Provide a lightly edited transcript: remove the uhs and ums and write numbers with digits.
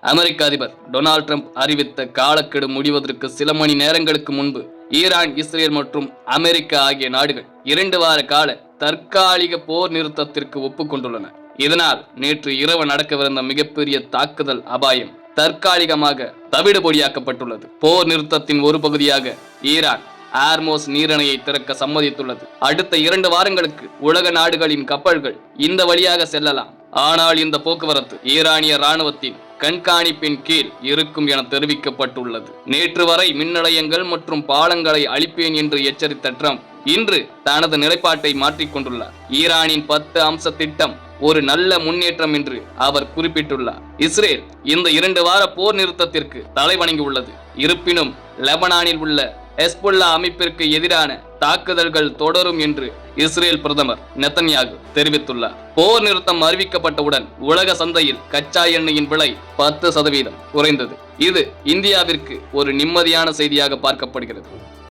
அமெரிக்க அதிபர் Donald Trump அறிவித்த காலக்கெடு முடிவதற்கு சில மணி நேரங்களுக்கு முன்பு ஈரான், இஸ்ரேல் மற்றும் அமெரிக்கா ஆகிய நாடுகள் 2 வார கால தற்காலிக போர் நிறுத்தத்திற்கு ஒப்புக்கொண்டுள்ளன. இதனால் நேற்று இரவு நடக்கவிருந்த மிகப்பெரிய தாக்குதல் அபாயம் தற்காலிகமாக தவிடுபொடியாக்கப்பட்டுள்ளது. போர் நிறுத்தத்தின் ஒரு பகுதியாக ஈரான் ஹார்மோஸ் நீரிணையை திறக்க சம்மதித்துள்ளது. அடுத்த 2 வாரங்களுக்கு உலக நாடுகளின் கப்பல்கள் இந்த வழியாக செல்லலாம். ஆனால் இந்த போக்குவரத்து ஈரானிய ராணுவத்தின் கண்காணிப்பின் கீழ் இருக்கும் என தெரிவிக்கப்பட்டுள்ளது. நேற்று வரை மின் நிலையங்கள் மற்றும் பாலங்களை அழிப்பேன் என்று எச்சரித்த ட்ரம்ப் இன்று தனது நிலைப்பாட்டை மாற்றிக்கொண்டுள்ளார். ஈரானின் 10 அம்ச திட்டம் ஒரு நல்ல முன்னேற்றம் என்று அவர் குறிப்பிட்டுள்ளார். இஸ்ரேல் இந்த 2 வார போர் நிறுத்தத்திற்கு தலைவணங்கியுள்ளது. இருப்பினும் லெபனானில் உள்ள ஹெஸ்புல்லா அமைப்பிற்கு எதிரான தாக்குதல்கள் தொடரும் என்று இஸ்ரேல் பிரதமர் நெதன்யாகு தெரிவித்துள்ளார். போர் நிறுத்தம் அறிவிக்கப்பட்டவுடன் உலக சந்தையில் கச்சா எண்ணெயின் விலை 10% குறைந்தது. இது இந்தியாவிற்கு ஒரு நிம்மதியான செய்தியாக பார்க்கப்படுகிறது.